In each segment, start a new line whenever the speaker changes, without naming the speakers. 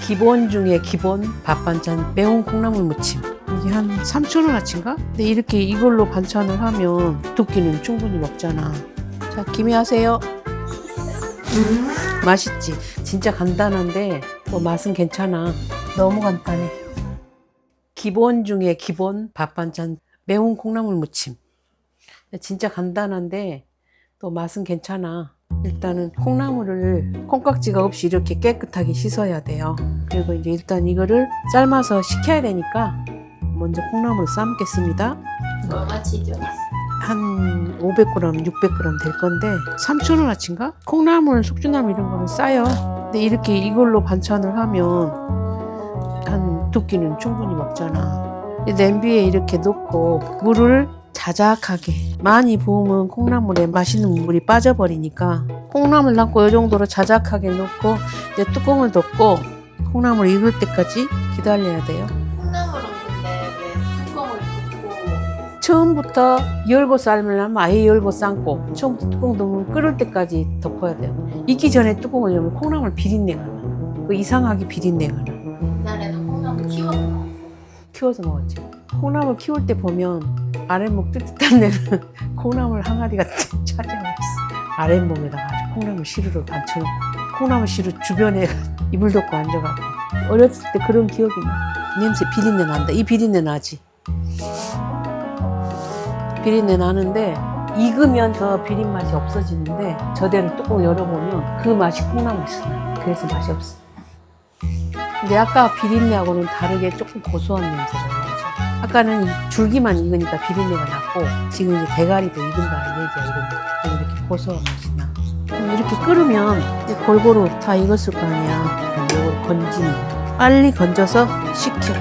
기본 중에 기본 밥 반찬 매운 콩나물 무침. 이게 한 3,000원어치인가? 근데 이렇게 이걸로 반찬을 하면 두 끼는 충분히 먹잖아. 자, 김이하세요. 맛있지? 진짜 간단한데 또 맛은 괜찮아. 너무 간단해. 기본 중에 기본 밥 반찬 매운 콩나물 무침. 진짜 간단한데 또 맛은 괜찮아. 일단은 콩나물을 콩깍지가 없이 이렇게 깨끗하게 씻어야 돼요. 그리고 이제 일단 이거를 삶아서 식혀야 되니까 먼저 콩나물을 삶겠습니다.
얼마치죠?
한 500g, 600g 될 건데 3,000원어치인가? 콩나물, 숙주나물 이런 거는 싸요. 근데 이렇게 이걸로 반찬을 하면 한 두 끼는 충분히 먹잖아. 냄비에 이렇게 넣고 물을 자작하게 많이 부으면 콩나물에 맛있는 물이 빠져버리니까 콩나물 넣고 이 정도로 자작하게 넣고 이제 뚜껑을 덮고 콩나물 익을 때까지 기다려야 돼요.
콩나물은 근데 왜 뚜껑을 덮고
처음부터 열고 삶으려면 아예 열고 삶고 처음부터 뚜껑 덮으면 끓을 때까지 덮어야 돼요. 익기 전에 뚜껑을 열면 콩나물 비린내가 나. 그 이상하게 비린내가 나.
옛날에는 콩나물
키워서 먹었지. 콩나물 키울 때 보면 아랫목 뜨뜻한 데는 콩나물 항아리가 차지하고 있어. 아랫목에다가 아주 콩나물 시루를 받쳐놓고 콩나물 시루 주변에 이불 덮고 앉아가고 어렸을 때 그런 기억이 나. 냄새 비린내 난다. 이 비린내 나지. 비린내 나는데 익으면 저 비린 맛이 없어지는데 저대로 뚜껑 열어보면 그 맛이 콩나물 있어. 그래서 맛이 없어. 근데 아까 비린내하고는 다르게 조금 고소한 냄새가 나죠. 아까는 줄기만 익으니까 비린내가 났고 지금 이제 대가리도 익은다는 얘기야. 이렇게 고소한 맛이 나. 이렇게 끓으면 이제 골고루 다 익었을 거 아니야. 이걸 건지니 빨리 건져서 식혀.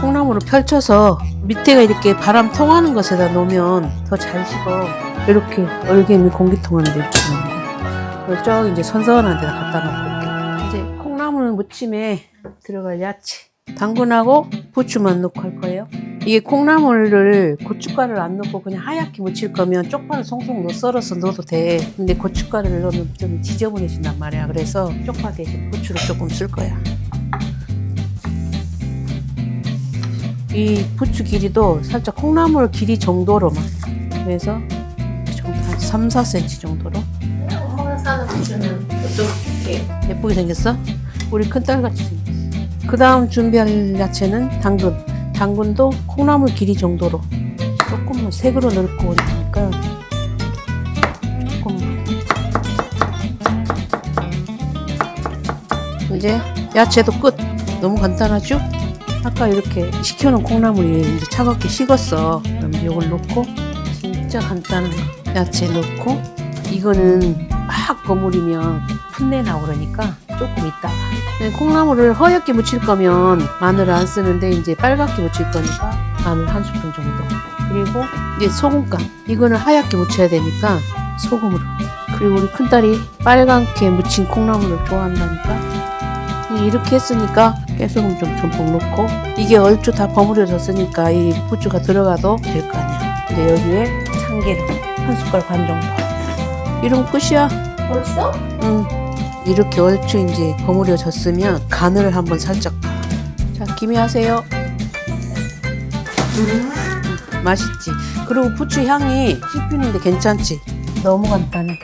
콩나물을 펼쳐서 밑에가 이렇게 바람 통하는 것에다 놓으면 더 잘 식어. 이렇게 얼개미 공기통 하는데 이렇게 놓는 거. 쭉 이제 선선한 데다 갖다 놓고 이제 콩나물 무침에 들어갈 야채 당근하고 부추만 넣고 할 거예요. 이게 콩나물을 고춧가루를 안 넣고 그냥 하얗게 무칠 거면 쪽파를 송송 썰어서 넣어도 돼. 근데 고춧가루를 넣으면 좀 지저분해진단 말이야. 그래서 쪽파 대신 부추를 조금 쓸 거야. 이 부추 길이도 살짝 콩나물 길이 정도로만, 그래서 한 3, 4cm 정도로.
엄마가 사는 부추는 좀 이렇게
예쁘게 생겼어? 우리 큰딸같이 생겼어. 그 다음 준비할 야채는 당근. 당근도 콩나물 길이 정도로 조금만 색으로 넣고 오니까 조금만. 이제 야채도 끝. 너무 간단하죠? 아까 이렇게 식혀놓은 콩나물이 이제 차갑게 식었어. 그럼 이걸 넣고 진짜 간단한 야채 넣고, 이거는 막 버무리면 풋내 나고 그러니까 조금 있다가. 콩나물을 허옇게 무칠 거면 마늘을 안 쓰는데 이제 빨갛게 무칠 거니까 마늘 한 스푼 정도. 그리고 이제 소금간. 이거는 하얗게 무쳐야 되니까 소금으로. 그리고 우리 큰딸이 빨갛게 무친 콩나물을 좋아한다니까 이렇게 했으니까 깨소금 좀 듬뿍 넣고, 이게 얼추 다 버무려졌으니까 이 부추가 들어가도 될 거 아니야. 근데 여기에 참기름 한 숟갈 반 정도. 이러면 끝이야.
벌써?
응. 이렇게 얼추 이제 버무려졌으면 간을 한번 살짝 봐. 자, 김이하세요. 맛있지? 그리고 부추 향이 씹히는데 괜찮지? 너무 간단해.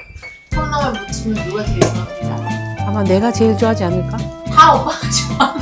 콩나물 무침은 누가 제일 좋아합니까?
아마 내가 제일 좋아하지 않을까?
다 오빠가 좋아하는